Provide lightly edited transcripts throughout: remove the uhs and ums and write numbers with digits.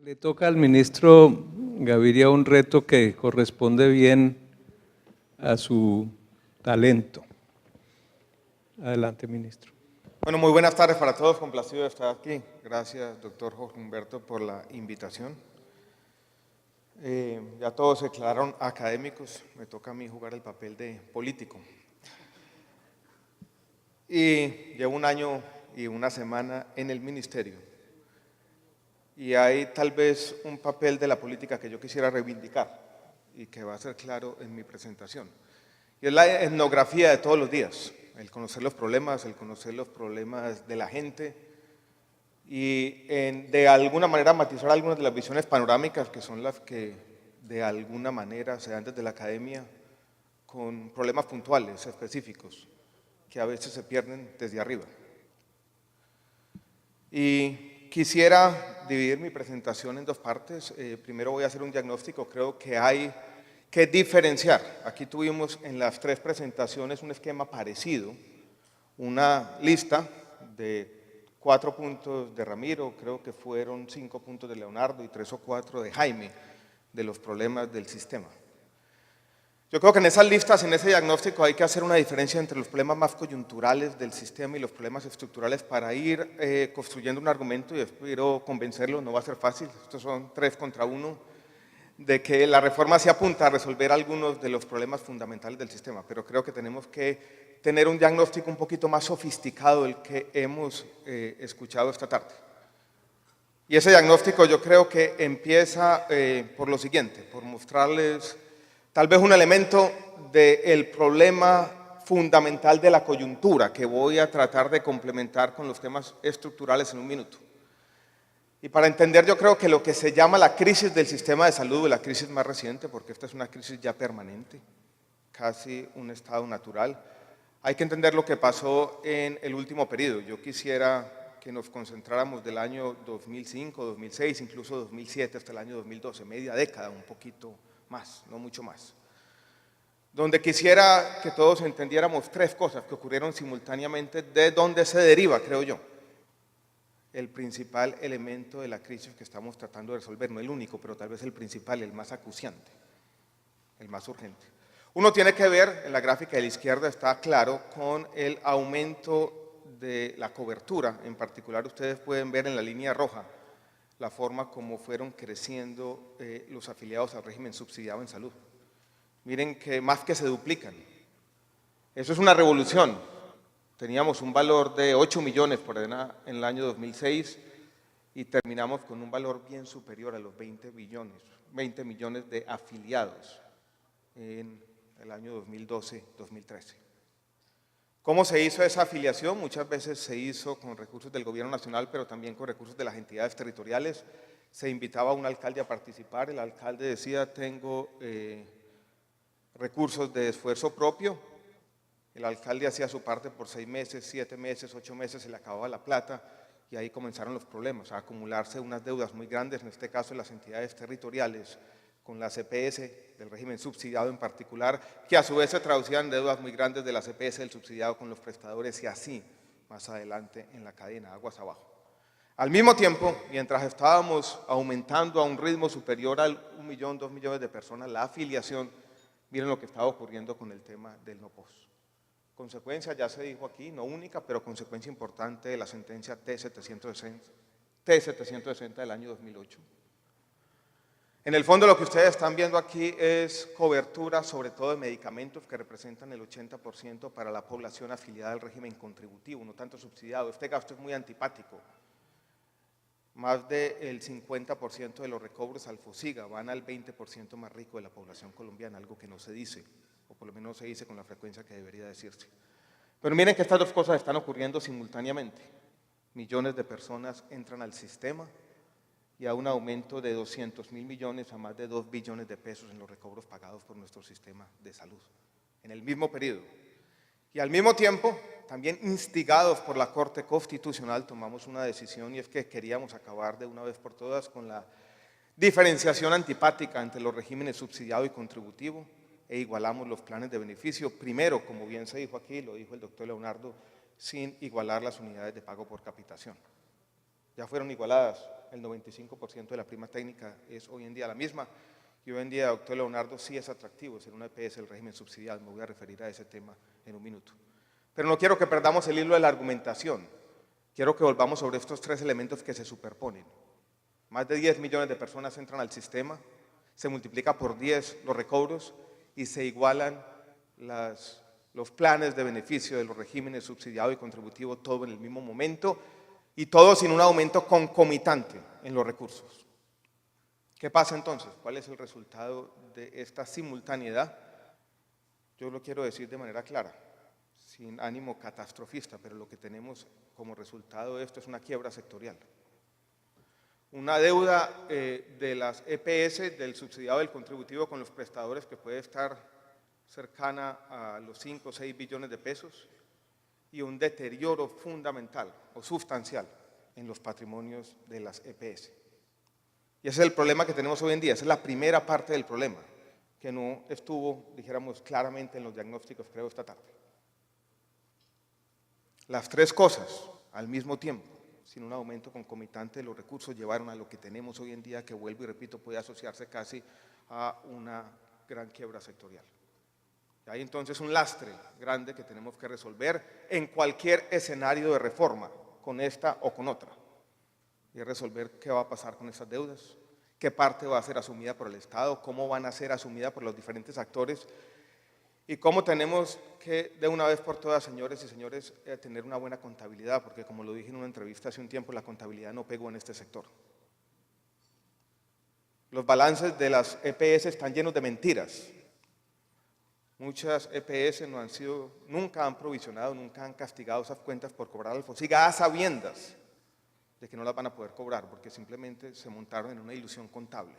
Le toca al ministro Gaviria un reto que corresponde bien a su talento. Adelante, ministro. Bueno, muy buenas tardes para todos, complacido de estar aquí. Gracias, doctor Jorge Humberto, por la invitación. Ya todos se declararon académicos, me toca a mí jugar el papel de político. Y llevo 1 año y 1 semana en el ministerio. Y hay tal vez un papel de la política que yo quisiera reivindicar y que va a ser claro en mi presentación. Y es la etnografía de todos los días, el conocer los problemas de la gente y de alguna manera matizar algunas de las visiones panorámicas que son las que de alguna manera se dan desde la academia con problemas puntuales, específicos, que a veces se pierden desde arriba. Y quisiera dividir mi presentación en 2 partes. Primero voy a hacer un diagnóstico, creo que hay que diferenciar. Aquí tuvimos en las 3 presentaciones un esquema parecido, una lista de 4 puntos de Ramiro, creo que fueron 5 puntos de Leonardo y 3 o 4 de Jaime, de los problemas del sistema. Yo creo que en esas listas, en ese diagnóstico, hay que hacer una diferencia entre los problemas más coyunturales del sistema y los problemas estructurales para ir construyendo un argumento, y espero convencerlo, no va a ser fácil, estos son 3 contra 1, de que la reforma se apunta a resolver algunos de los problemas fundamentales del sistema, pero creo que tenemos que tener un diagnóstico un poquito más sofisticado del que hemos escuchado esta tarde. Y ese diagnóstico yo creo que empieza por lo siguiente, por mostrarles tal vez un elemento del problema fundamental de la coyuntura que voy a tratar de complementar con los temas estructurales en un minuto. Y para entender, yo creo que lo que se llama la crisis del sistema de salud, la crisis más reciente, porque esta es una crisis ya permanente, casi un estado natural, hay que entender lo que pasó en el último periodo. Yo quisiera que nos concentráramos del año 2005, 2006, incluso 2007 hasta el año 2012, media década, un poquito más, no mucho más. Donde quisiera que todos entendiéramos 3 cosas que ocurrieron simultáneamente, de donde se deriva, creo yo, el principal elemento de la crisis que estamos tratando de resolver, no el único, pero tal vez el principal, el más acuciante, el más urgente. Uno tiene que ver, en la gráfica de la izquierda está claro, con el aumento de la cobertura. En particular, ustedes pueden ver en la línea roja la forma como fueron creciendo los afiliados al régimen subsidiado en salud. Miren que más que se duplican. Eso es una revolución. Teníamos un valor de 8 millones por en el año 2006 y terminamos con un valor bien superior a los 20 millones de afiliados en el año 2012-2013. ¿Cómo se hizo esa afiliación? Muchas veces se hizo con recursos del gobierno nacional, pero también con recursos de las entidades territoriales. Se invitaba a un alcalde a participar, el alcalde decía, tengo recursos de esfuerzo propio, el alcalde hacía su parte por 6 meses, 7 meses, 8 meses, se le acababa la plata y ahí comenzaron los problemas, a acumularse unas deudas muy grandes, en este caso las entidades territoriales, con la CPS del régimen subsidiado en particular, que a su vez se traducían en deudas muy grandes de la CPS del subsidiado con los prestadores y así más adelante en la cadena, aguas abajo. Al mismo tiempo, mientras estábamos aumentando a un ritmo superior al 1 millón, 2 millones de personas, la afiliación, miren lo que estaba ocurriendo con el tema del NOPOS. Consecuencia, ya se dijo aquí, no única, pero consecuencia importante de la sentencia T760 del año 2008. En el fondo lo que ustedes están viendo aquí es cobertura sobre todo de medicamentos que representan el 80% para la población afiliada al régimen contributivo, no tanto subsidiado. Este gasto es muy antipático. Más del 50% de los recobros al FOSIGA van al 20% más rico de la población colombiana, algo que no se dice, o por lo menos no se dice con la frecuencia que debería decirse. Pero miren que estas 2 cosas están ocurriendo simultáneamente. Millones de personas entran al sistema y a un aumento de 200.000 millones a más de 2 billones de pesos en los recobros pagados por nuestro sistema de salud, en el mismo periodo. Y al mismo tiempo, también instigados por la Corte Constitucional, tomamos una decisión y es que queríamos acabar de una vez por todas con la diferenciación antipática entre los regímenes subsidiado y contributivo e igualamos los planes de beneficio, primero, como bien se dijo aquí, lo dijo el doctor Leonardo, sin igualar las unidades de pago por capitación. Ya fueron igualadas el 95% de la prima técnica es hoy en día la misma. Y hoy en día, doctor Leonardo, sí es atractivo ser una EPS el régimen subsidiado. Me voy a referir a ese tema en un minuto. Pero no quiero que perdamos el hilo de la argumentación. Quiero que volvamos sobre estos tres elementos que se superponen. Más de 10 millones de personas entran al sistema, se multiplica por 10 los recobros y se igualan los planes de beneficio de los regímenes subsidiado y contributivo, todo en el mismo momento y todo sin un aumento concomitante en los recursos. ¿Qué pasa entonces? ¿Cuál es el resultado de esta simultaneidad? Yo lo quiero decir de manera clara, sin ánimo catastrofista, pero lo que tenemos como resultado de esto es una quiebra sectorial. Una deuda de las EPS, del subsidiado del contributivo con los prestadores que puede estar cercana a los 5 o 6 billones de pesos y un deterioro fundamental o sustancial en los patrimonios de las EPS. Y ese es el problema que tenemos hoy en día, esa es la primera parte del problema, que no estuvo, dijéramos, claramente en los diagnósticos, creo, esta tarde. Las tres cosas al mismo tiempo, sin un aumento concomitante de los recursos, llevaron a lo que tenemos hoy en día, que vuelvo y repito, puede asociarse casi a una gran quiebra sectorial. Y hay entonces un lastre grande que tenemos que resolver en cualquier escenario de reforma, con esta o con otra. Y es resolver qué va a pasar con estas deudas, qué parte va a ser asumida por el Estado, cómo van a ser asumidas por los diferentes actores y cómo tenemos que, de una vez por todas, señores y señores, tener una buena contabilidad, porque como lo dije en una entrevista hace un tiempo, la contabilidad no pegó en este sector. Los balances de las EPS están llenos de mentiras. Muchas EPS nunca han provisionado, nunca han castigado esas cuentas por cobrar Alfosiga a sabiendas de que no las van a poder cobrar, porque simplemente se montaron en una ilusión contable.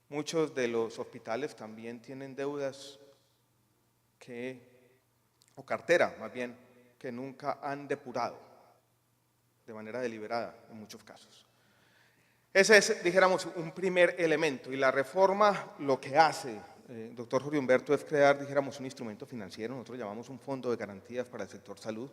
Muchos de los hospitales también tienen deudas o cartera más bien, que nunca han depurado de manera deliberada en muchos casos. Ese es, dijéramos, un primer elemento, y la reforma lo que hace, doctor Jorge Humberto, es crear, dijéramos, un instrumento financiero, nosotros llamamos un fondo de garantías para el sector salud,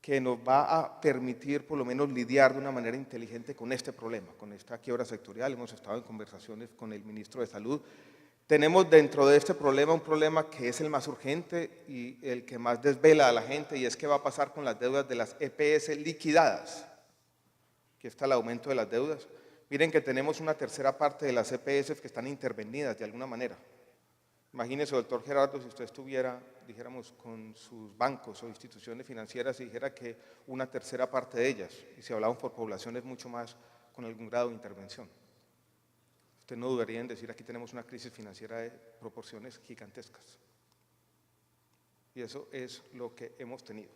que nos va a permitir por lo menos lidiar de una manera inteligente con este problema, con esta quiebra sectorial. Hemos estado en conversaciones con el ministro de Salud. Tenemos dentro de este problema un problema que es el más urgente y el que más desvela a la gente, y es qué va a pasar con las deudas de las EPS liquidadas. Aquí está el aumento de las deudas. Miren que tenemos una tercera parte de las EPS que están intervenidas de alguna manera. Imagínese, doctor Gerardo, si usted estuviera, dijéramos, con sus bancos o instituciones financieras y dijera que una tercera parte de ellas, y si hablamos por poblaciones mucho más, con algún grado de intervención. Usted no dudaría en decir, aquí tenemos una crisis financiera de proporciones gigantescas. Y eso es lo que hemos tenido.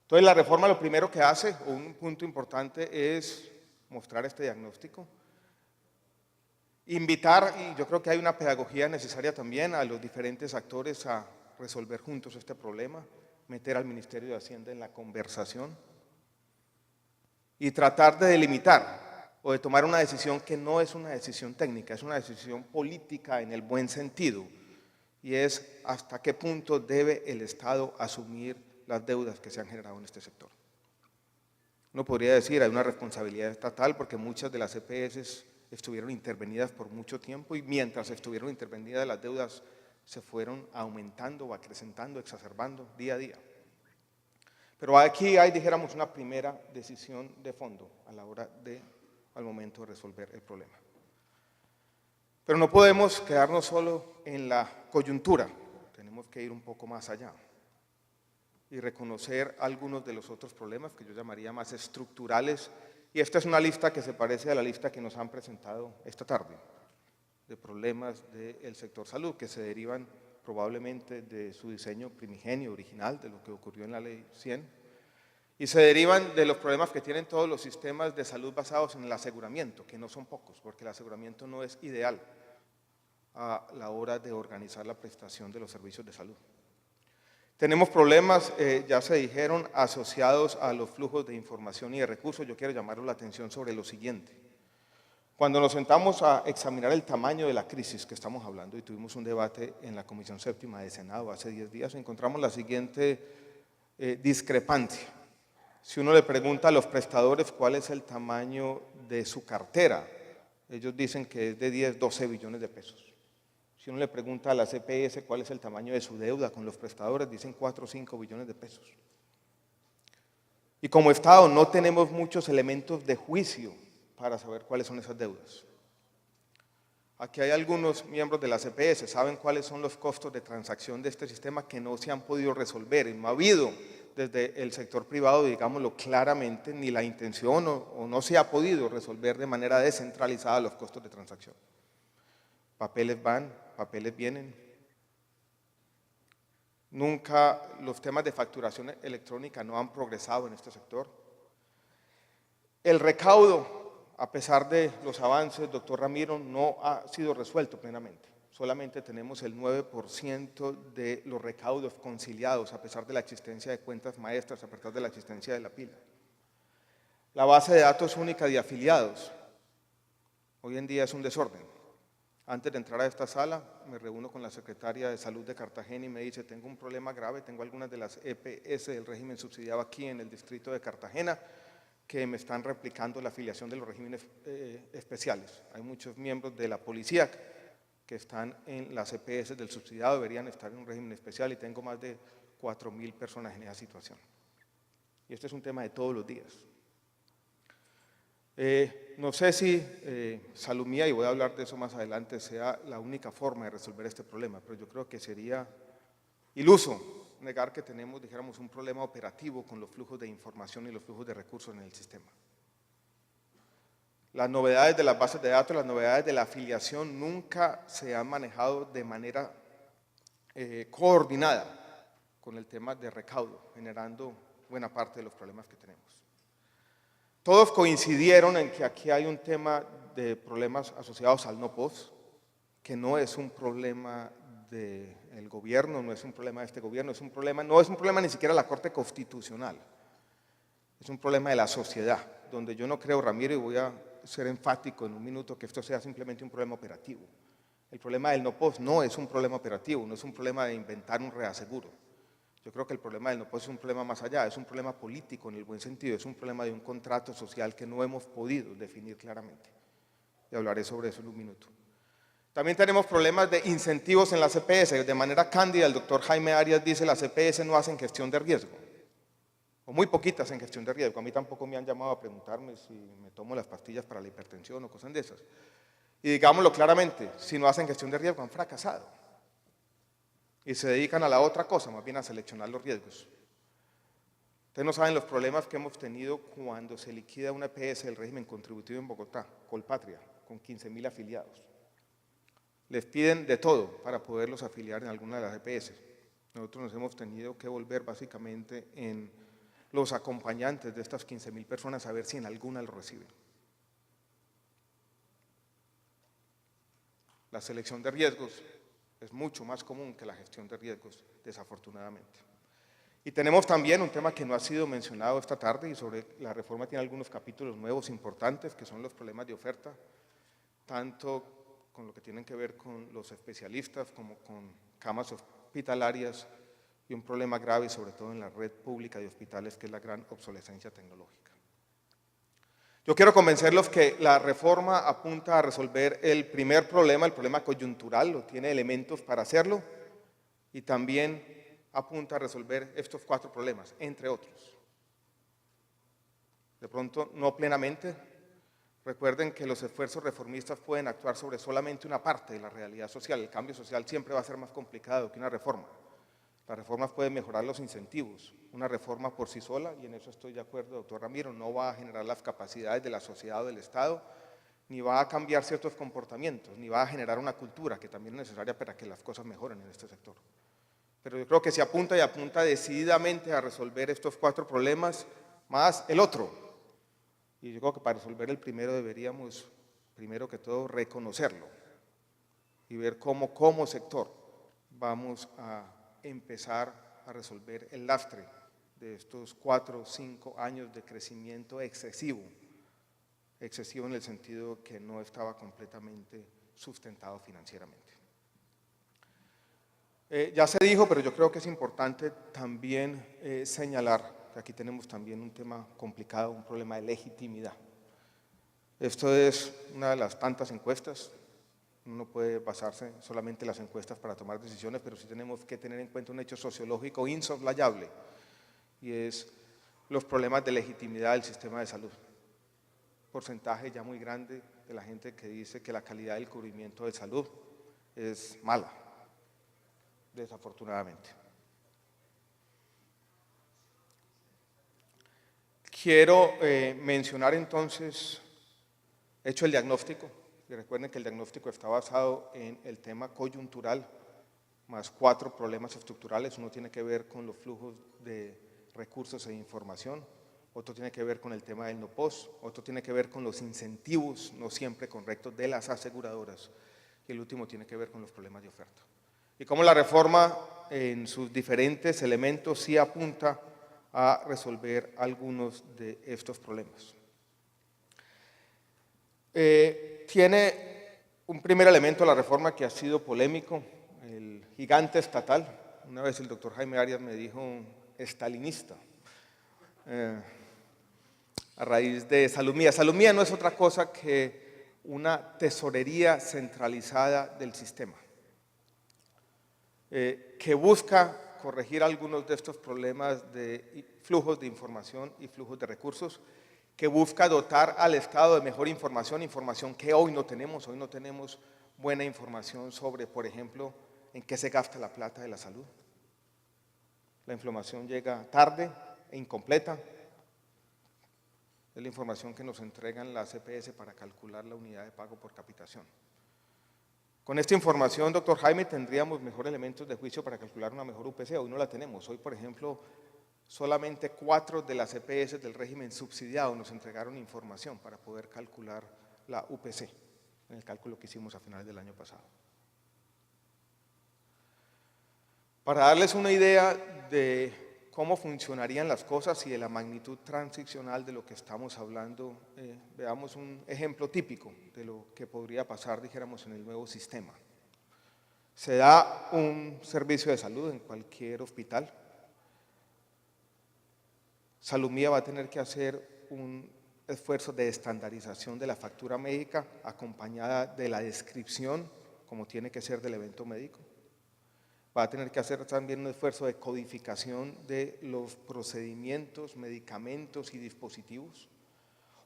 Entonces, la reforma lo primero que hace, o un punto importante, es mostrar este diagnóstico, invitar, y yo creo que hay una pedagogía necesaria también, a los diferentes actores a resolver juntos este problema, meter al Ministerio de Hacienda en la conversación y tratar de delimitar o de tomar una decisión que no es una decisión técnica, es una decisión política en el buen sentido, y es hasta qué punto debe el Estado asumir las deudas que se han generado en este sector. Uno podría decir, hay una responsabilidad estatal porque muchas de las EPS estuvieron intervenidas por mucho tiempo, y mientras estuvieron intervenidas las deudas se fueron aumentando o acrecentando, exacerbando día a día. Pero aquí hay, dijéramos, una primera decisión de fondo al momento de resolver el problema. Pero no podemos quedarnos solo en la coyuntura, tenemos que ir un poco más allá y reconocer algunos de los otros problemas que yo llamaría más estructurales. Y esta es una lista que se parece a la lista que nos han presentado esta tarde, de problemas del sector salud, que se derivan probablemente de su diseño primigenio, original, de lo que ocurrió en la Ley 100, y se derivan de los problemas que tienen todos los sistemas de salud basados en el aseguramiento, que no son pocos, porque el aseguramiento no es ideal a la hora de organizar la prestación de los servicios de salud. Tenemos problemas, ya se dijeron, asociados a los flujos de información y de recursos. Yo quiero llamar la atención sobre lo siguiente. Cuando nos sentamos a examinar el tamaño de la crisis que estamos hablando, y tuvimos un debate en la Comisión Séptima de Senado hace 10 días, encontramos la siguiente discrepancia. Si uno le pregunta a los prestadores cuál es el tamaño de su cartera, ellos dicen que es de 10, 12 billones de pesos. Si uno le pregunta a la CPS cuál es el tamaño de su deuda con los prestadores, dicen 4 o 5 billones de pesos. Y como Estado no tenemos muchos elementos de juicio para saber cuáles son esas deudas. Aquí hay algunos miembros de la CPS, saben cuáles son los costos de transacción de este sistema que no se han podido resolver. Y no ha habido desde el sector privado, digámoslo claramente, ni la intención o no se ha podido resolver de manera descentralizada los costos de transacción. Papeles van, papeles vienen. Nunca los temas de facturación electrónica no han progresado en este sector. El recaudo, a pesar de los avances, doctor Ramiro, no ha sido resuelto plenamente. Solamente tenemos el 9% de los recaudos conciliados, a pesar de la existencia de cuentas maestras, a pesar de la existencia de la pila. La base de datos única de afiliados, hoy en día es un desorden. Antes de entrar a esta sala, me reúno con la secretaria de Salud de Cartagena y me dice, tengo un problema grave, tengo algunas de las EPS del régimen subsidiado aquí en el distrito de Cartagena, que me están replicando la afiliación de los regímenes especiales. Hay muchos miembros de la policía que están en las EPS del subsidiado, deberían estar en un régimen especial y tengo más de 4.000 personas en esa situación. Y este es un tema de todos los días. No sé si salud mía, y voy a hablar de eso más adelante, sea la única forma de resolver este problema, pero yo creo que sería iluso negar que tenemos, dijéramos, un problema operativo con los flujos de información y los flujos de recursos en el sistema. Las novedades de las bases de datos, las novedades de la afiliación nunca se han manejado de manera coordinada con el tema de recaudo, generando buena parte de los problemas que tenemos. Todos coincidieron en que aquí hay un tema de problemas asociados al no-POS, que no es un problema del gobierno, no es un problema de este gobierno, no es un problema ni siquiera de la Corte Constitucional, es un problema de la sociedad, donde yo no creo, Ramiro, y voy a ser enfático en un minuto, que esto sea simplemente un problema operativo. El problema del no-POS no es un problema operativo, no es un problema de inventar un reaseguro. Yo creo que el problema del no-POS es un problema más allá, es un problema político en el buen sentido, es un problema de un contrato social que no hemos podido definir claramente. Y hablaré sobre eso en un minuto. También tenemos problemas de incentivos en la CPS. De manera cándida, el doctor Jaime Arias dice las CPS no hacen gestión de riesgo, o muy poquitas en gestión de riesgo. A mí tampoco me han llamado a preguntarme si me tomo las pastillas para la hipertensión o cosas de esas. Y digámoslo claramente, si no hacen gestión de riesgo han fracasado. Y se dedican a la otra cosa, más bien a seleccionar los riesgos. Ustedes no saben los problemas que hemos tenido cuando se liquida una EPS del régimen contributivo en Bogotá, Colpatria, con 15.000 afiliados. Les piden de todo para poderlos afiliar en alguna de las EPS. Nosotros nos hemos tenido que volver básicamente en los acompañantes de estas 15.000 personas a ver si en alguna lo reciben. La selección de riesgos es mucho más común que la gestión de riesgos, desafortunadamente. Y tenemos también un tema que no ha sido mencionado esta tarde y sobre la reforma tiene algunos capítulos nuevos importantes, que son los problemas de oferta, tanto con lo que tienen que ver con los especialistas como con camas hospitalarias y un problema grave, sobre todo en la red pública de hospitales, que es la gran obsolescencia tecnológica. Yo quiero convencerlos que la reforma apunta a resolver el primer problema, el problema coyuntural, o tiene elementos para hacerlo, y también apunta a resolver estos 4 problemas, entre otros. De pronto, no plenamente. Recuerden que los esfuerzos reformistas pueden actuar sobre solamente una parte de la realidad social. El cambio social siempre va a ser más complicado que una reforma. Las reformas pueden mejorar los incentivos. Una reforma por sí sola, y en eso estoy de acuerdo, doctor Ramiro, no va a generar las capacidades de la sociedad o del Estado, ni va a cambiar ciertos comportamientos, ni va a generar una cultura que también es necesaria para que las cosas mejoren en este sector. Pero yo creo que se apunta y apunta decididamente a resolver estos 4 problemas, más el otro. Y yo creo que para resolver el primero deberíamos, primero que todo, reconocerlo y ver cómo como sector vamos a empezar a resolver el lastre de estos 4 o 5 años de crecimiento excesivo en el sentido que no estaba completamente sustentado financieramente. Ya se dijo, pero yo creo que es importante también señalar que aquí tenemos también un tema complicado, un problema de legitimidad. Esto es una de las tantas encuestas. Uno no puede basarse solamente en las encuestas para tomar decisiones, pero sí tenemos que tener en cuenta un hecho sociológico insoslayable, y es los problemas de legitimidad del sistema de salud. Porcentaje ya muy grande de la gente que dice que la calidad del cubrimiento de salud es mala, desafortunadamente. Quiero mencionar entonces, hecho el diagnóstico, y recuerden que el diagnóstico está basado en el tema coyuntural, más 4 problemas estructurales. Uno tiene que ver con los flujos de recursos e información, otro tiene que ver con el tema del no-post, otro tiene que ver con los incentivos no siempre correctos de las aseguradoras, y el último tiene que ver con los problemas de oferta. Y cómo la reforma en sus diferentes elementos sí apunta a resolver algunos de estos problemas. Tiene un primer elemento la reforma que ha sido polémico, el gigante estatal. Una vez el doctor Jaime Arias me dijo estalinista, a raíz de Salud Mía. Salud Mía no es otra cosa que una tesorería centralizada del sistema, que busca corregir algunos de estos problemas de flujos de información y flujos de recursos, que busca dotar al Estado de mejor información, información que hoy no tenemos. Hoy no tenemos buena información sobre, por ejemplo, en qué se gasta la plata de la salud. La información llega tarde e incompleta. Es la información que nos entregan las EPS para calcular la unidad de pago por capitación. Con esta información, doctor Jaime, tendríamos mejores elementos de juicio para calcular una mejor UPC. Hoy no la tenemos. Hoy, por ejemplo, solamente 4 de las EPS del régimen subsidiado nos entregaron información para poder calcular la UPC, en el cálculo que hicimos a finales del año pasado. Para darles una idea de cómo funcionarían las cosas y de la magnitud transicional de lo que estamos hablando, veamos un ejemplo típico de lo que podría pasar, dijéramos, en el nuevo sistema. Se da un servicio de salud en cualquier hospital. Salud Mía va a tener que hacer un esfuerzo de estandarización de la factura médica acompañada de la descripción, como tiene que ser, del evento médico. Va a tener que hacer también un esfuerzo de codificación de los procedimientos, medicamentos y dispositivos.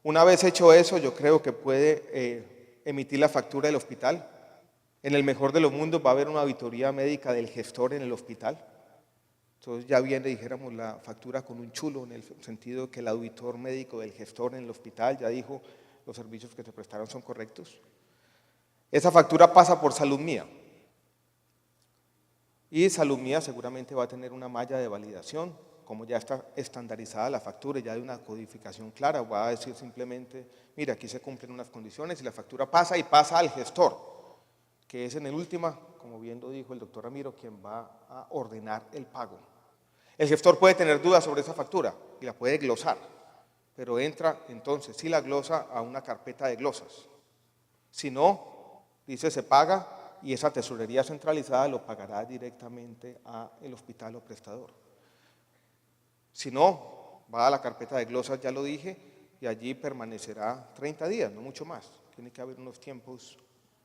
Una vez hecho eso, yo creo que puede emitir la factura del hospital. En el mejor de los mundos va a haber una auditoría médica del gestor en el hospital. Entonces ya viene, dijéramos, la factura con un chulo, en el sentido que el auditor médico del gestor en el hospital ya dijo los servicios que se prestaron son correctos. Esa factura pasa por Salud Mía. Y Salud Mía seguramente va a tener una malla de validación, como ya está estandarizada la factura y ya hay una codificación clara, va a decir simplemente, mira, aquí se cumplen unas condiciones y la factura pasa y pasa al gestor, que es en el última, como bien lo dijo el doctor Ramiro, quien va a ordenar el pago. El gestor puede tener dudas sobre esa factura y la puede glosar, pero entra entonces, si la glosa, a una carpeta de glosas. Si no, dice se paga, y esa tesorería centralizada lo pagará directamente al hospital o prestador. Si no, va a la carpeta de glosas, ya lo dije, y allí permanecerá 30 días, no mucho más. Tiene que haber unos tiempos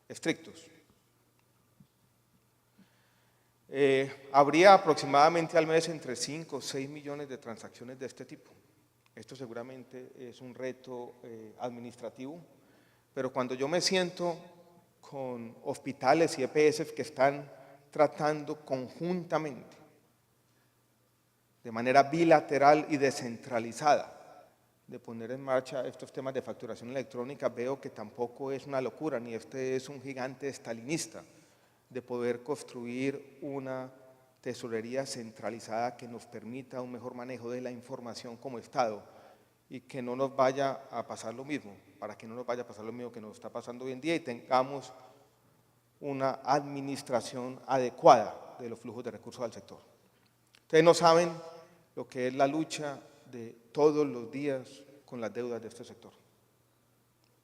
estrictos. Habría aproximadamente al mes entre 5 o 6 millones de transacciones de este tipo. Esto seguramente es un reto administrativo, pero cuando yo me siento con hospitales y EPS que están tratando conjuntamente, de manera bilateral y descentralizada, de poner en marcha estos temas de facturación electrónica, veo que tampoco es una locura, ni este es un gigante estalinista, de poder construir una tesorería centralizada que nos permita un mejor manejo de la información como Estado y que no nos vaya a pasar lo mismo, para que no nos vaya a pasar lo mismo que nos está pasando hoy en día y tengamos una administración adecuada de los flujos de recursos al sector. Ustedes no saben lo que es la lucha de todos los días con las deudas de este sector.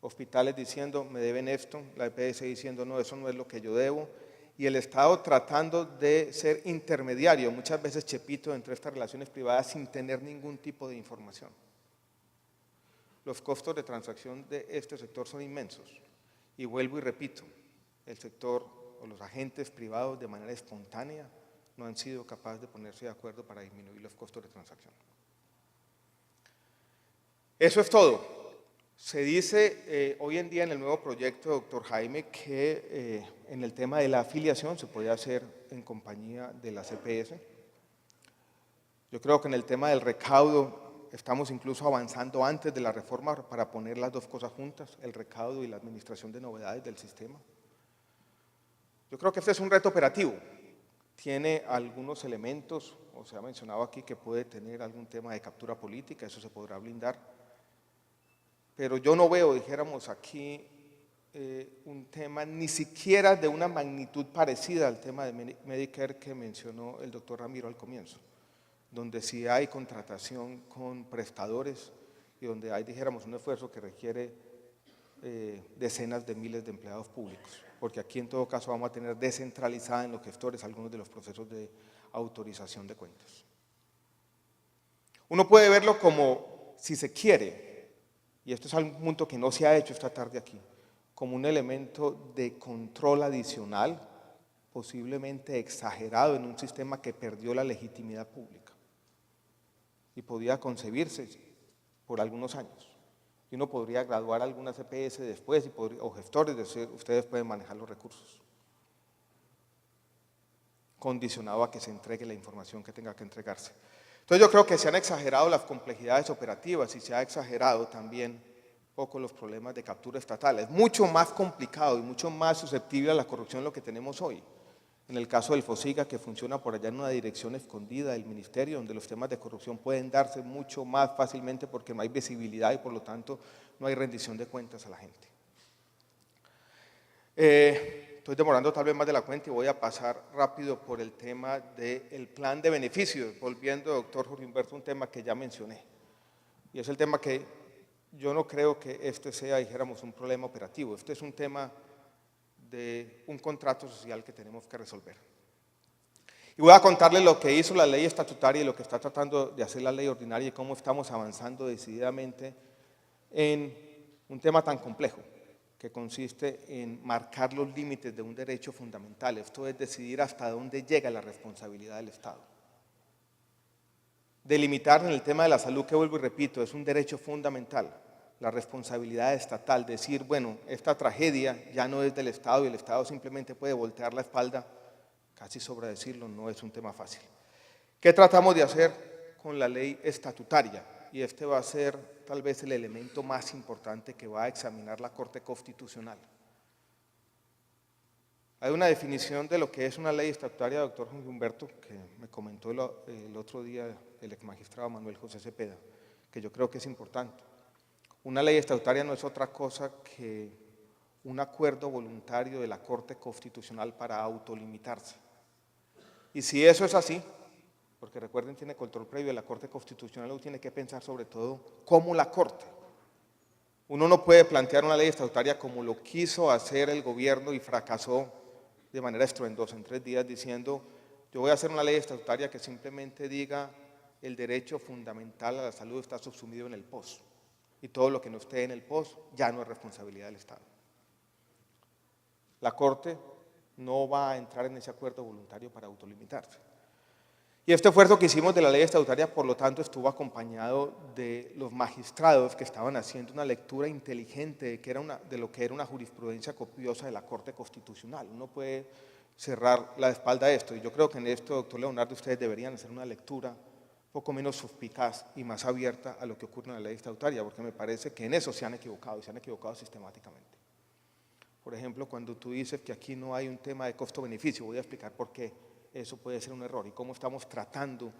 Hospitales diciendo, me deben esto, la EPS diciendo, no, eso no es lo que yo debo, y el Estado tratando de ser intermediario, muchas veces chepito, entre estas relaciones privadas sin tener ningún tipo de información. Los costos de transacción de este sector son inmensos. Y vuelvo y repito, el sector o los agentes privados de manera espontánea no han sido capaces de ponerse de acuerdo para disminuir los costos de transacción. Eso es todo. Se dice hoy en día en el nuevo proyecto, doctor Jaime, que en el tema de la afiliación se puede hacer en compañía de la CPS. Yo creo que en el tema del recaudo estamos incluso avanzando antes de la reforma para poner las dos cosas juntas, el recaudo y la administración de novedades del sistema. Yo creo que este es un reto operativo. Tiene algunos elementos, o se ha mencionado aquí que puede tener algún tema de captura política, eso se podrá blindar. Pero yo no veo, dijéramos aquí, un tema ni siquiera de una magnitud parecida al tema de Medicare que mencionó el doctor Ramiro al comienzo, donde sí hay contratación con prestadores y donde hay, dijéramos, un esfuerzo que requiere decenas de miles de empleados públicos, porque aquí en todo caso vamos a tener descentralizada en los gestores algunos de los procesos de autorización de cuentas. Uno puede verlo como, si se quiere, y esto es un punto que no se ha hecho esta tarde aquí, como un elemento de control adicional, posiblemente exagerado en un sistema que perdió la legitimidad pública y podía concebirse por algunos años. Y uno podría graduar algunas CPS después o gestores decir, ustedes pueden manejar los recursos, condicionado a que se entregue la información que tenga que entregarse. Entonces yo creo que se han exagerado las complejidades operativas y se ha exagerado también un poco los problemas de captura estatal. Es mucho más complicado y mucho más susceptible a la corrupción lo que tenemos hoy. En el caso del FOSIGA, que funciona por allá en una dirección escondida del ministerio, donde los temas de corrupción pueden darse mucho más fácilmente porque no hay visibilidad y por lo tanto no hay rendición de cuentas a la gente. Estoy demorando tal vez más de la cuenta y voy a pasar rápido por el tema del plan de beneficios, volviendo, doctor Jorge Humberto, un tema que ya mencioné. Y es el tema que yo no creo que este sea, dijéramos, un problema operativo. Este es un tema de un contrato social que tenemos que resolver. Y voy a contarles lo que hizo la ley estatutaria y lo que está tratando de hacer la ley ordinaria y cómo estamos avanzando decididamente en un tema tan complejo, que consiste en marcar los límites de un derecho fundamental. Esto es decidir hasta dónde llega la responsabilidad del Estado. Delimitar en el tema de la salud, que vuelvo y repito, es un derecho fundamental, la responsabilidad estatal, decir, bueno, esta tragedia ya no es del Estado y el Estado simplemente puede voltear la espalda, casi sobra decirlo, no es un tema fácil. ¿Qué tratamos de hacer con la ley estatutaria? Y este va a ser tal vez el elemento más importante que va a examinar la Corte Constitucional. Hay una definición de lo que es una ley estatutaria, doctor Jorge Humberto, que me comentó el otro día el exmagistrado Manuel José Cepeda, que yo creo que es importante. Una ley estatutaria no es otra cosa que un acuerdo voluntario de la Corte Constitucional para autolimitarse. Y si eso es así, porque recuerden, tiene control previo de la Corte Constitucional, uno tiene que pensar sobre todo cómo la Corte. Uno no puede plantear una ley estatutaria como lo quiso hacer el gobierno y fracasó de manera estruendosa en 3 días diciendo, yo voy a hacer una ley estatutaria que simplemente diga el derecho fundamental a la salud está subsumido en el POS y todo lo que no esté en el POS ya no es responsabilidad del Estado. La Corte no va a entrar en ese acuerdo voluntario para autolimitarse. Y este esfuerzo que hicimos de la ley estatutaria, por lo tanto, estuvo acompañado de los magistrados que estaban haciendo una lectura inteligente de lo que era una jurisprudencia copiosa de la Corte Constitucional. Uno puede cerrar la espalda a esto, y yo creo que en esto, doctor Leonardo, ustedes deberían hacer una lectura un poco menos suspicaz y más abierta a lo que ocurre en la ley estatutaria, porque me parece que en eso se han equivocado, y se han equivocado sistemáticamente. Por ejemplo, cuando tú dices que aquí no hay un tema de costo-beneficio, voy a explicar por qué eso puede ser un error y cómo estamos tratando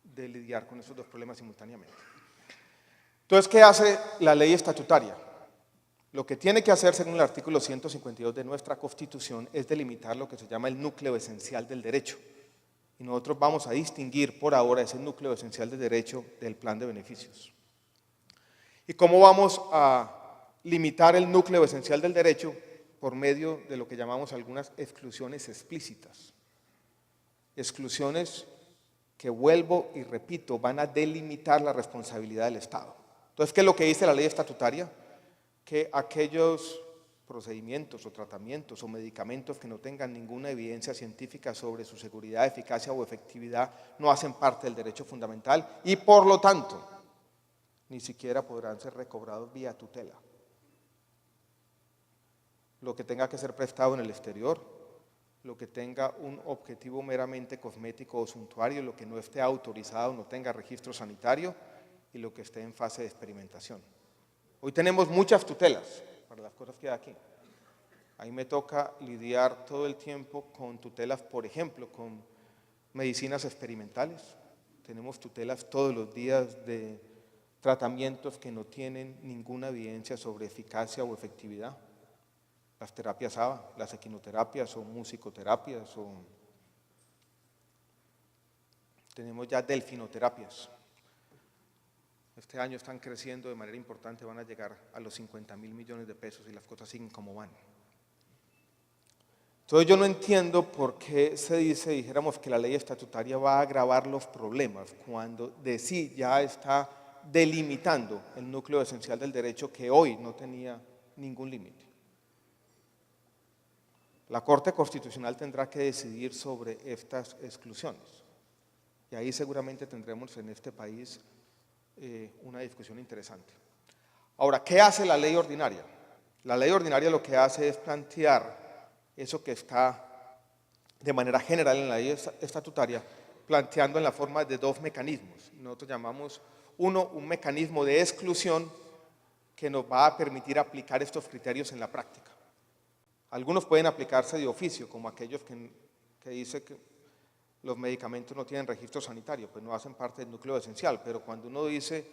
de lidiar con esos dos problemas simultáneamente. Entonces, ¿qué hace la ley estatutaria? Lo que tiene que hacer, según el artículo 152 de nuestra Constitución, es delimitar lo que se llama el núcleo esencial del derecho. Y nosotros vamos a distinguir por ahora ese núcleo esencial del derecho del plan de beneficios. ¿Y cómo vamos a limitar el núcleo esencial del derecho? por medio de lo que llamamos algunas exclusiones explícitas. Exclusiones que, vuelvo y repito, van a delimitar la responsabilidad del Estado. Entonces, ¿qué es lo que dice la ley estatutaria? Que aquellos procedimientos o tratamientos o medicamentos que no tengan ninguna evidencia científica sobre su seguridad, eficacia o efectividad no hacen parte del derecho fundamental y, por lo tanto, ni siquiera podrán ser recobrados vía tutela. Lo que tenga que ser prestado en el exterior, lo que tenga un objetivo meramente cosmético o suntuario, lo que no esté autorizado, no tenga registro sanitario y lo que esté en fase de experimentación. Hoy tenemos muchas tutelas para las cosas que hay aquí. Ahí me toca lidiar todo el tiempo con tutelas, por ejemplo, con medicinas experimentales. Tenemos tutelas todos los días de tratamientos que no tienen ninguna evidencia sobre eficacia o efectividad. Las terapias ABA, las equinoterapias o musicoterapias, o tenemos ya delfinoterapias. Este año están creciendo de manera importante, van a llegar a los 50.000 millones de pesos y las cosas siguen como van. Entonces yo no entiendo por qué se dice, dijéramos, que la ley estatutaria va a agravar los problemas cuando de sí ya está delimitando el núcleo esencial del derecho que hoy no tenía ningún límite. La Corte Constitucional tendrá que decidir sobre estas exclusiones y ahí seguramente tendremos en este país una discusión interesante. Ahora, ¿qué hace la ley ordinaria? La ley ordinaria lo que hace es plantear eso que está de manera general en la ley estatutaria, planteando en la forma de dos mecanismos. Nosotros llamamos uno, un mecanismo de exclusión que nos va a permitir aplicar estos criterios en la práctica. Algunos pueden aplicarse de oficio, como aquellos que dicen que los medicamentos no tienen registro sanitario, pues no hacen parte del núcleo esencial, pero cuando uno dice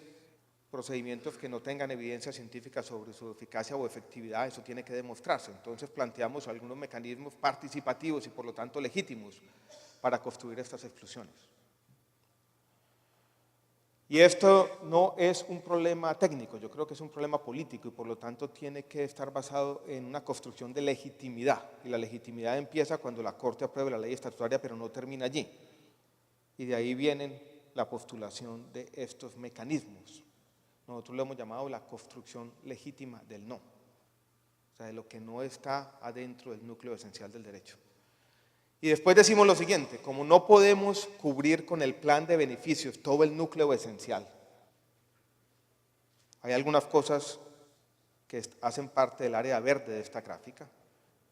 procedimientos que no tengan evidencia científica sobre su eficacia o efectividad, eso tiene que demostrarse. Entonces planteamos algunos mecanismos participativos y por lo tanto legítimos para construir estas exclusiones. Y esto no es un problema técnico, yo creo que es un problema político y por lo tanto tiene que estar basado en una construcción de legitimidad. Y la legitimidad empieza cuando la Corte apruebe la ley estatutaria, pero no termina allí. Y de ahí viene la postulación de estos mecanismos. Nosotros lo hemos llamado la construcción legítima del no, o sea, de lo que no está adentro del núcleo esencial del derecho. Y después decimos lo siguiente, como no podemos cubrir con el plan de beneficios todo el núcleo esencial, hay algunas cosas que hacen parte del área verde de esta gráfica,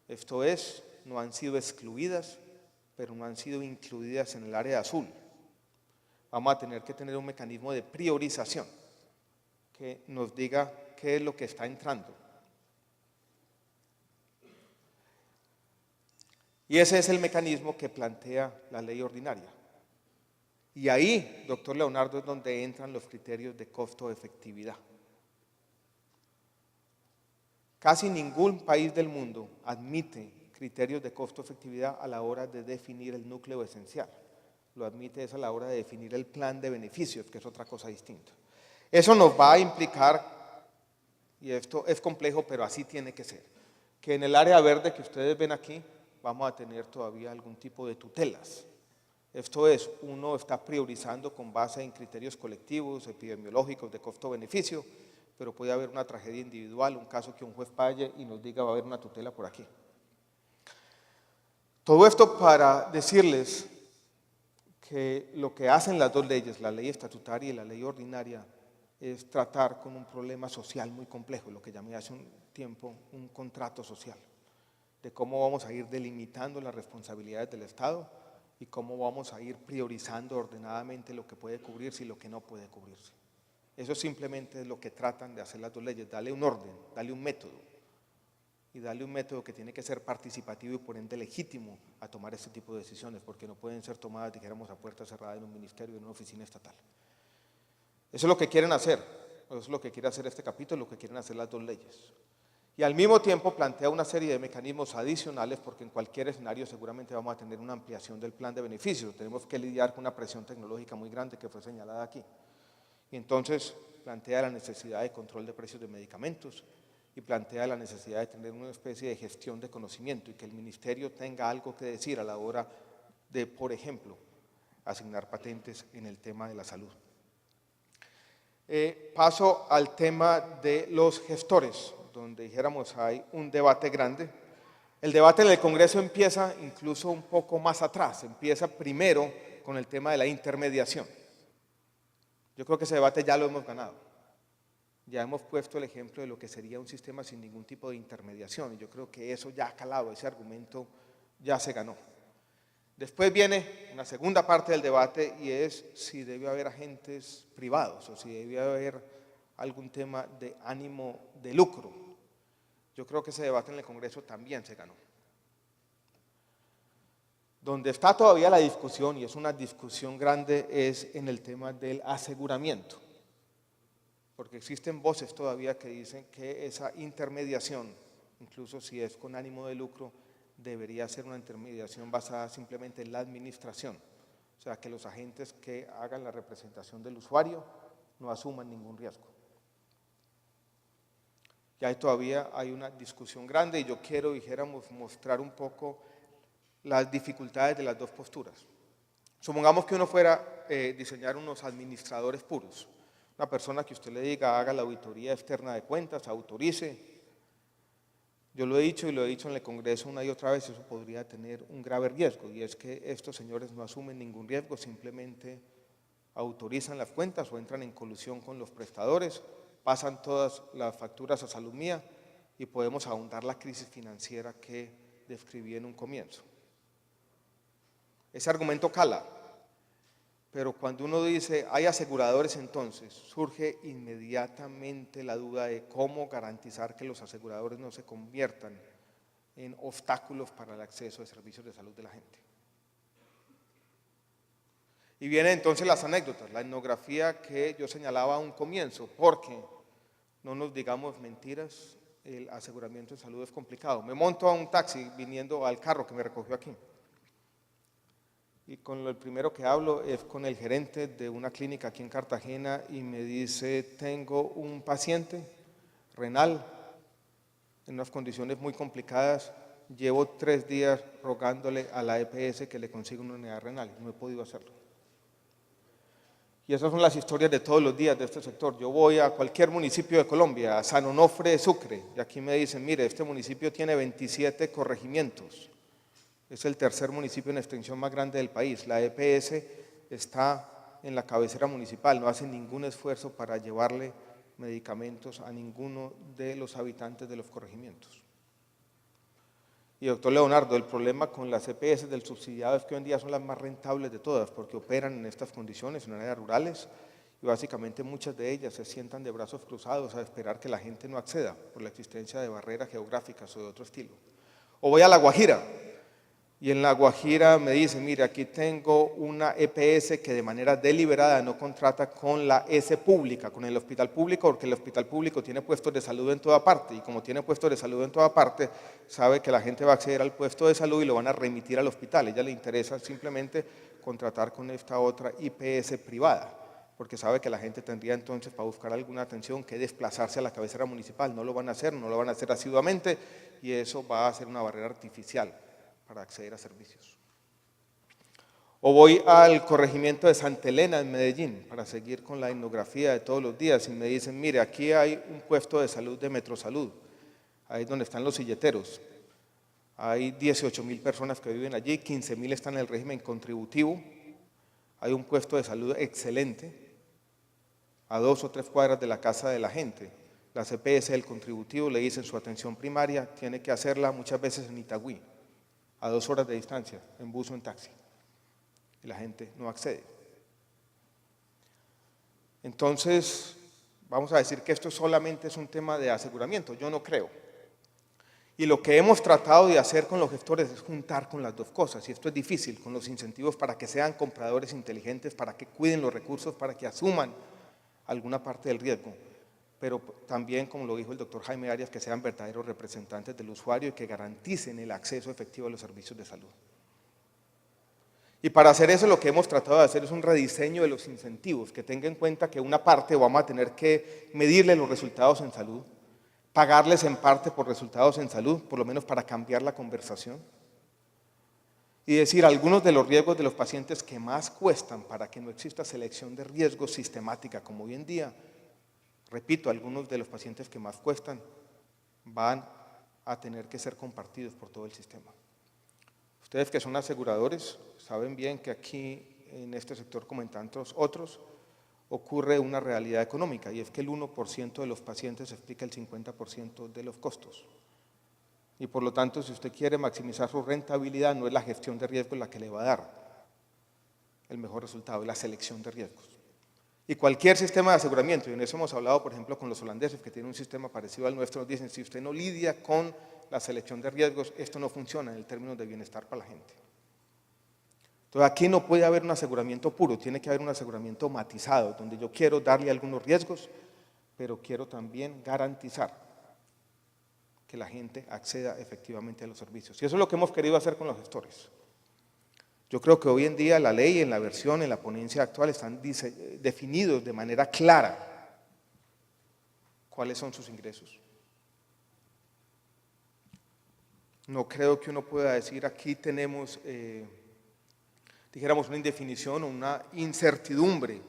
esto es, no han sido excluidas, pero no han sido incluidas en el área azul. Vamos a tener que tener un mecanismo de priorización que nos diga qué es lo que está entrando. Y ese es el mecanismo que plantea la ley ordinaria. Y ahí, doctor Leonardo, es donde entran los criterios de costo-efectividad. Casi ningún país del mundo admite criterios de costo-efectividad a la hora de definir el núcleo esencial. Lo admite es a la hora de definir el plan de beneficios, que es otra cosa distinta. Eso nos va a implicar, y esto es complejo, pero así tiene que ser, que en el área verde que ustedes ven aquí, vamos a tener todavía algún tipo de tutelas. Esto es, uno está priorizando con base en criterios colectivos, epidemiológicos, de costo-beneficio, pero puede haber una tragedia individual, un caso que un juez falle y nos diga va a haber una tutela por aquí. Todo esto para decirles que lo que hacen las dos leyes, la ley estatutaria y la ley ordinaria, es tratar con un problema social muy complejo, lo que llamé hace un tiempo un contrato social, de cómo vamos a ir delimitando las responsabilidades del Estado y cómo vamos a ir priorizando ordenadamente lo que puede cubrirse y lo que no puede cubrirse. Eso simplemente es lo que tratan de hacer las dos leyes, darle un orden, darle un método, y darle un método que tiene que ser participativo y por ende legítimo a tomar este tipo de decisiones, porque no pueden ser tomadas, dijéramos, a puerta cerrada en un ministerio, en una oficina estatal. Eso es lo que quieren hacer, eso es lo que quiere hacer este capítulo, lo que quieren hacer las dos leyes. Y al mismo tiempo plantea una serie de mecanismos adicionales, porque en cualquier escenario seguramente vamos a tener una ampliación del plan de beneficios, tenemos que lidiar con una presión tecnológica muy grande que fue señalada aquí. Y entonces plantea la necesidad de control de precios de medicamentos, y plantea la necesidad de tener una especie de gestión de conocimiento y que el ministerio tenga algo que decir a la hora de, por ejemplo, asignar patentes en el tema de la salud. Paso al tema de los gestores, donde dijéramos hay un debate grande. El debate en el Congreso empieza incluso un poco más atrás, empieza primero con el tema de la intermediación. Yo creo que ese debate ya lo hemos ganado. Ya hemos puesto el ejemplo de lo que sería un sistema sin ningún tipo de intermediación y yo creo que eso ya ha calado, ese argumento ya se ganó. Después viene una segunda parte del debate y es si debe haber agentes privados o si debe haber algún tema de ánimo de lucro. Yo creo que ese debate en el Congreso también se ganó. Donde está todavía la discusión, y es una discusión grande, es en el tema del aseguramiento. Porque existen voces todavía que dicen que esa intermediación, incluso si es con ánimo de lucro, debería ser una intermediación basada simplemente en la administración. O sea, que los agentes que hagan la representación del usuario no asuman ningún riesgo. Y ahí todavía hay una discusión grande y yo quiero, dijéramos, mostrar un poco las dificultades de las dos posturas. Supongamos que uno fuera a diseñar unos administradores puros. Una persona que usted le diga, haga la auditoría externa de cuentas, autorice. Yo lo he dicho y lo he dicho en el Congreso una y otra vez, eso podría tener un grave riesgo, y es que estos señores no asumen ningún riesgo, simplemente autorizan las cuentas o entran en colusión con los prestadores, pasan todas las facturas a Salud Mía y podemos ahondar la crisis financiera que describí en un comienzo. Ese argumento cala, pero cuando uno dice hay aseguradores, entonces surge inmediatamente la duda de cómo garantizar que los aseguradores no se conviertan en obstáculos para el acceso a servicios de salud de la gente. Y vienen entonces las anécdotas, la etnografía que yo señalaba a un comienzo, porque no nos digamos mentiras, el aseguramiento de salud es complicado. Me monto a un taxi viniendo al carro que me recogió aquí. Y con el primero que hablo es con el gerente de una clínica aquí en Cartagena y me dice, tengo un paciente renal en unas condiciones muy complicadas, llevo 3 días rogándole a la EPS que le consiga una unidad renal, no he podido hacerlo. Y esas son las historias de todos los días de este sector. Yo voy a cualquier municipio de Colombia, a San Onofre, Sucre, y aquí me dicen, mire, este municipio tiene 27 corregimientos. Es el tercer municipio en extensión más grande del país. La EPS está en la cabecera municipal, no hace ningún esfuerzo para llevarle medicamentos a ninguno de los habitantes de los corregimientos. Y doctor Leonardo, el problema con las EPS del subsidiado es que hoy en día son las más rentables de todas porque operan en estas condiciones, en áreas rurales, y básicamente muchas de ellas se sientan de brazos cruzados a esperar que la gente no acceda por la existencia de barreras geográficas o de otro estilo. O voy a La Guajira, y en La Guajira me dicen, mire, aquí tengo una EPS que de manera deliberada no contrata con la S pública, con el hospital público, porque el hospital público tiene puestos de salud en toda parte, y como tiene puestos de salud en toda parte, sabe que la gente va a acceder al puesto de salud y lo van a remitir al hospital. A ella le interesa simplemente contratar con esta otra IPS privada, porque sabe que la gente tendría entonces para buscar alguna atención que desplazarse a la cabecera municipal. No lo van a hacer, no lo van a hacer asiduamente, y eso va a ser una barrera artificial para acceder a servicios. O voy al corregimiento de Santa Elena en Medellín para seguir con la etnografía de todos los días y me dicen, mire, aquí hay un puesto de salud de Metrosalud, ahí es donde están los silleteros. Hay 18.000 personas que viven allí, 15.000 están en el régimen contributivo, hay un puesto de salud excelente a 2 o 3 cuadras de la casa de la gente. La CPS del contributivo le dicen su atención primaria tiene que hacerla muchas veces en Itagüí, a 2 horas de distancia, en bus o en taxi, y la gente no accede. Entonces, vamos a decir que esto solamente es un tema de aseguramiento, yo no creo. Y lo que hemos tratado de hacer con los gestores es juntar con las dos cosas, y esto es difícil, con los incentivos para que sean compradores inteligentes, para que cuiden los recursos, para que asuman alguna parte del riesgo, pero también, como lo dijo el doctor Jaime Arias, que sean verdaderos representantes del usuario y que garanticen el acceso efectivo a los servicios de salud. Y para hacer eso lo que hemos tratado de hacer es un rediseño de los incentivos, que tenga en cuenta que una parte vamos a tener que medirle los resultados en salud, pagarles en parte por resultados en salud, por lo menos para cambiar la conversación. Y decir algunos de los riesgos de los pacientes que más cuestan para que no exista selección de riesgos sistemática como hoy en día. Repito, algunos de los pacientes que más cuestan van a tener que ser compartidos por todo el sistema. Ustedes que son aseguradores saben bien que aquí en este sector, como en tantos otros, ocurre una realidad económica y es que el 1% de los pacientes explica el 50% de los costos. Y por lo tanto, si usted quiere maximizar su rentabilidad, no es la gestión de riesgos la que le va a dar el mejor resultado, es la selección de riesgos. Y cualquier sistema de aseguramiento, y en eso hemos hablado, por ejemplo, con los holandeses, que tienen un sistema parecido al nuestro, nos dicen, si usted no lidia con la selección de riesgos, esto no funciona en el término de bienestar para la gente. Entonces, aquí no puede haber un aseguramiento puro, tiene que haber un aseguramiento matizado, donde yo quiero darle algunos riesgos, pero quiero también garantizar que la gente acceda efectivamente a los servicios. Y eso es lo que hemos querido hacer con los gestores. Yo creo que hoy en día la ley, en la versión, en la ponencia actual, están definidos de manera clara cuáles son sus ingresos. No creo que uno pueda decir aquí tenemos, dijéramos, una indefinición o una incertidumbre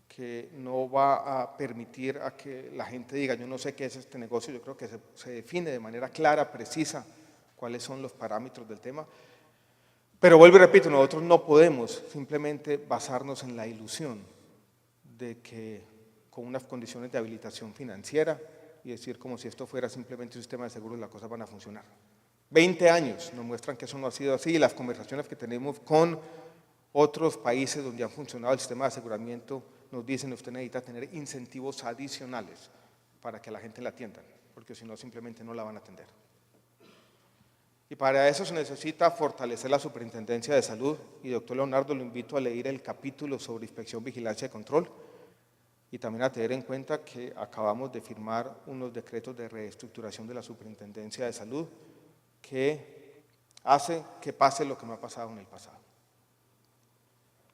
que no va a permitir a que la gente diga, yo no sé qué es este negocio. Yo creo que se define de manera clara, precisa, cuáles son los parámetros del tema. Pero vuelvo y repito, nosotros no podemos simplemente basarnos en la ilusión de que con unas condiciones de habilitación financiera y decir como si esto fuera simplemente un sistema de seguros, las cosas van a funcionar. 20 años nos muestran que eso no ha sido así y las conversaciones que tenemos con otros países donde ha funcionado el sistema de aseguramiento nos dicen, usted necesita tener incentivos adicionales para que la gente la atiendan, porque si no simplemente no la van a atender. Y para eso se necesita fortalecer la Superintendencia de Salud, y doctor Leonardo, lo invito a leer el capítulo sobre inspección, vigilancia y control, y también a tener en cuenta que acabamos de firmar unos decretos de reestructuración de la Superintendencia de Salud que hace que pase lo que no ha pasado en el pasado.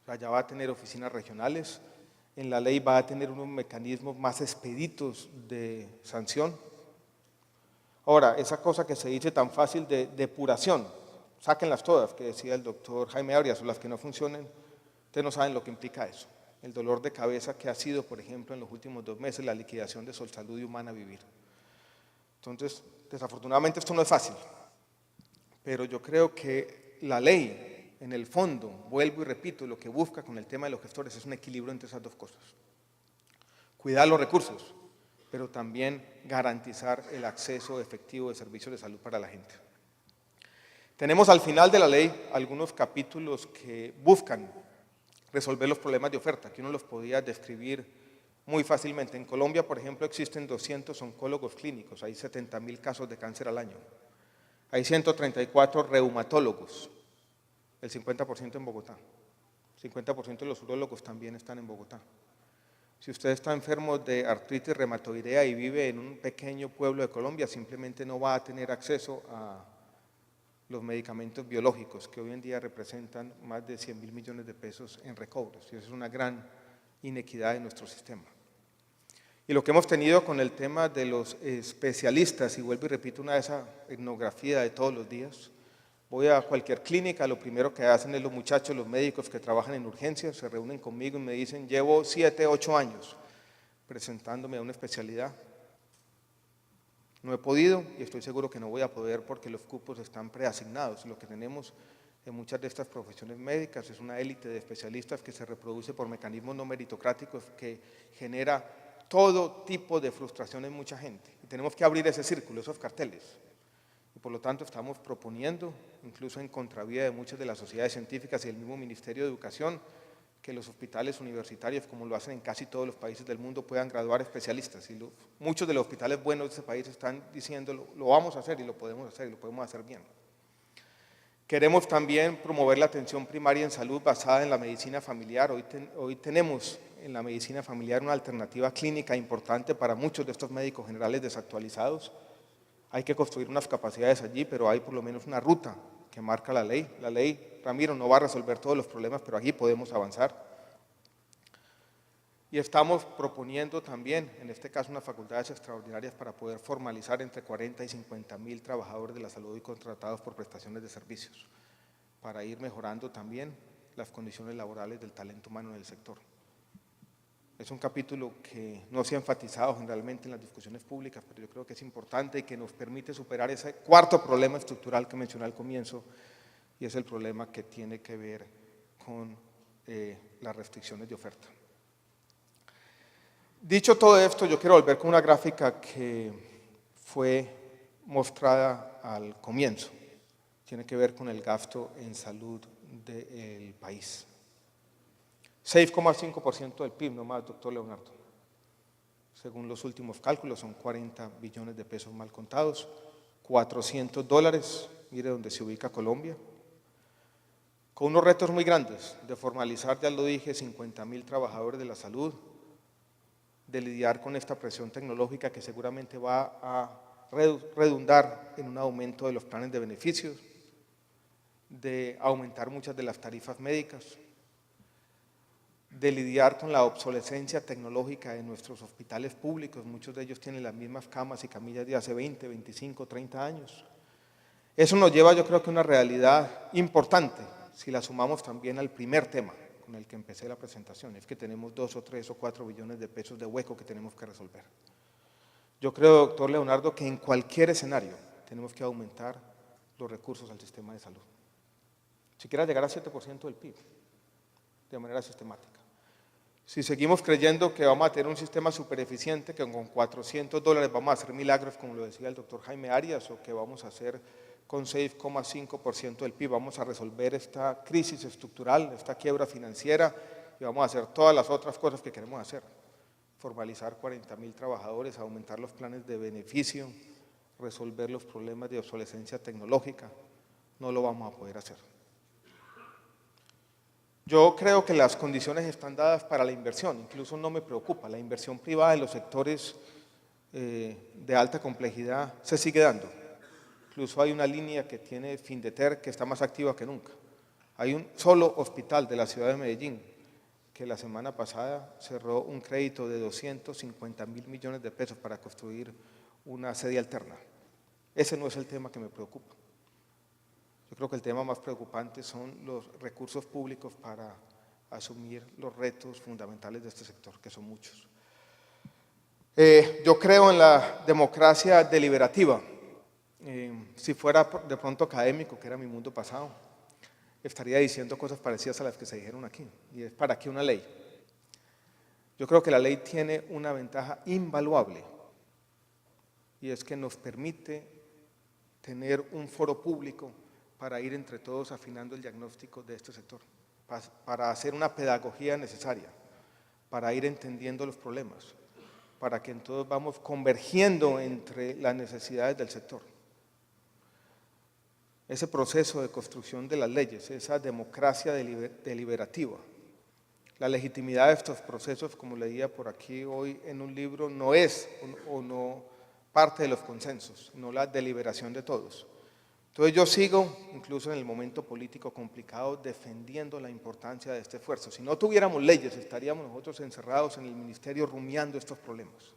O sea, ya va a tener oficinas regionales, en la ley va a tener unos mecanismos más expeditos de sanción. Ahora, esa cosa que se dice tan fácil de depuración, sáquenlas todas, que decía el doctor Jaime Arias, o las que no funcionen, ustedes no saben lo que implica eso. El dolor de cabeza que ha sido, por ejemplo, en los últimos 2 meses, la liquidación de Solsalud y Humana Vivir. Entonces, desafortunadamente esto no es fácil, pero yo creo que la ley, en el fondo, vuelvo y repito, lo que busca con el tema de los gestores es un equilibrio entre esas dos cosas. Cuidar los recursos, pero también garantizar el acceso efectivo de servicios de salud para la gente. Tenemos al final de la ley algunos capítulos que buscan resolver los problemas de oferta, que uno los podía describir muy fácilmente. En Colombia, por ejemplo, existen 200 oncólogos clínicos, hay 70.000 casos de cáncer al año. Hay 134 reumatólogos, el 50% en Bogotá. 50% de los urólogos también están en Bogotá. Si usted está enfermo de artritis reumatoidea y vive en un pequeño pueblo de Colombia, simplemente no va a tener acceso a los medicamentos biológicos, que hoy en día representan más de 100.000 millones de pesos en recobros. Y eso es una gran inequidad de nuestro sistema. Y lo que hemos tenido con el tema de los especialistas, y vuelvo y repito una de esa etnografía de todos los días, voy a cualquier clínica, lo primero que hacen es los muchachos, los médicos que trabajan en urgencias, se reúnen conmigo y me dicen, llevo 7, 8 años presentándome a una especialidad. No he podido y estoy seguro que no voy a poder porque los cupos están preasignados. Lo que tenemos en muchas de estas profesiones médicas es una élite de especialistas que se reproduce por mecanismos no meritocráticos que genera todo tipo de frustración en mucha gente. Y tenemos que abrir ese círculo, esos carteles. Y por lo tanto estamos proponiendo, incluso en contravía de muchas de las sociedades científicas y el mismo Ministerio de Educación, que los hospitales universitarios, como lo hacen en casi todos los países del mundo, puedan graduar especialistas. Y muchos de los hospitales buenos de este país están diciendo, lo vamos a hacer y lo podemos hacer y lo podemos hacer bien. Queremos también promover la atención primaria en salud basada en la medicina familiar. Hoy tenemos en la medicina familiar una alternativa clínica importante para muchos de estos médicos generales desactualizados. Hay que construir unas capacidades allí, pero hay por lo menos una ruta que marca la ley. La ley, Ramiro, no va a resolver todos los problemas, pero aquí podemos avanzar. Y estamos proponiendo también, en este caso, unas facultades extraordinarias para poder formalizar entre 40 y 50 mil trabajadores de la salud y contratados por prestaciones de servicios, para ir mejorando también las condiciones laborales del talento humano en el sector. Es un capítulo que no se ha enfatizado generalmente en las discusiones públicas, pero yo creo que es importante y que nos permite superar ese cuarto problema estructural que mencioné al comienzo, y es el problema que tiene que ver con las restricciones de oferta. Dicho todo esto, yo quiero volver con una gráfica que fue mostrada al comienzo. Tiene que ver con el gasto en salud del país. 6,5% del PIB nomás, doctor Leonardo. Según los últimos cálculos, son 40 billones de pesos mal contados, $400, mire dónde se ubica Colombia, con unos retos muy grandes de formalizar, ya lo dije, 50.000 trabajadores de la salud, de lidiar con esta presión tecnológica que seguramente va a redundar en un aumento de los planes de beneficios, de aumentar muchas de las tarifas médicas, de lidiar con la obsolescencia tecnológica de nuestros hospitales públicos, muchos de ellos tienen las mismas camas y camillas de hace 20, 25, 30 años. Eso nos lleva, yo creo que a una realidad importante, si la sumamos también al primer tema con el que empecé la presentación, es que tenemos 2 o 3 o 4 billones de pesos de hueco que tenemos que resolver. Yo creo, doctor Leonardo, que en cualquier escenario tenemos que aumentar los recursos al sistema de salud. Si quiera llegar a 7% del PIB, de manera sistemática. Si seguimos creyendo que vamos a tener un sistema súper eficiente, que con $400 vamos a hacer milagros, como lo decía el doctor Jaime Arias, o que vamos a hacer con 6,5% del PIB, vamos a resolver esta crisis estructural, esta quiebra financiera, y vamos a hacer todas las otras cosas que queremos hacer. Formalizar 40.000 trabajadores, aumentar los planes de beneficio, resolver los problemas de obsolescencia tecnológica, no lo vamos a poder hacer. Yo creo que las condiciones están dadas para la inversión, incluso no me preocupa, la inversión privada en los sectores de alta complejidad se sigue dando. Incluso hay una línea que tiene Findeter que está más activa que nunca. Hay un solo hospital de la ciudad de Medellín que la semana pasada cerró un crédito de 250.000 millones de pesos para construir una sede alterna. Ese no es el tema que me preocupa. Yo creo que el tema más preocupante son los recursos públicos para asumir los retos fundamentales de este sector, que son muchos. Yo creo en la democracia deliberativa. Si fuera de pronto académico, que era mi mundo pasado, estaría diciendo cosas parecidas a las que se dijeron aquí. Y es para qué una ley. Yo creo que la ley tiene una ventaja invaluable, y es que nos permite tener un foro público para ir entre todos afinando el diagnóstico de este sector, para hacer una pedagogía necesaria, para ir entendiendo los problemas, para que todos vamos convergiendo entre las necesidades del sector. Ese proceso de construcción de las leyes, esa democracia deliberativa, la legitimidad de estos procesos, como leía por aquí hoy en un libro, no es o no parte de los consensos, no la deliberación de todos. Entonces yo sigo, incluso en el momento político complicado, defendiendo la importancia de este esfuerzo. Si no tuviéramos leyes, estaríamos nosotros encerrados en el ministerio rumiando estos problemas.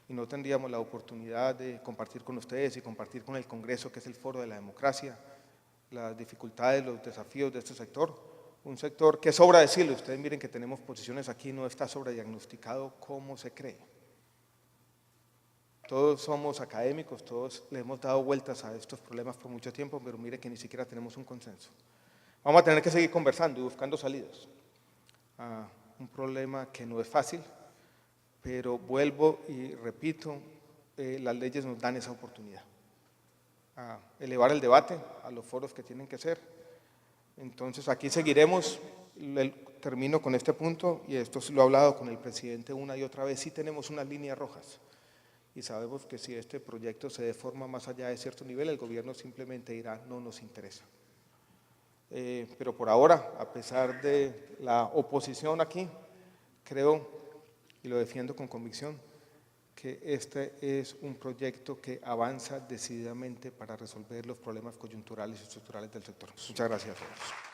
Y no tendríamos la oportunidad de compartir con ustedes y compartir con el Congreso, que es el foro de la democracia, las dificultades, los desafíos de este sector. Un sector que, sobra decirlo, ustedes miren que tenemos posiciones aquí, no está sobrediagnosticado como se cree. Todos somos académicos, todos le hemos dado vueltas a estos problemas por mucho tiempo, pero mire que ni siquiera tenemos un consenso. Vamos a tener que seguir conversando y buscando salidas a un problema que no es fácil, pero vuelvo y repito, las leyes nos dan esa oportunidad, a elevar el debate a los foros que tienen que ser. Entonces aquí seguiremos, termino con este punto, y esto lo he hablado con el presidente una y otra vez, sí tenemos unas líneas rojas, y sabemos que si este proyecto se deforma más allá de cierto nivel, el gobierno simplemente dirá, no nos interesa. Pero por ahora, a pesar de la oposición aquí, creo, y lo defiendo con convicción, que este es un proyecto que avanza decididamente para resolver los problemas coyunturales y estructurales del sector. Muchas gracias a todos.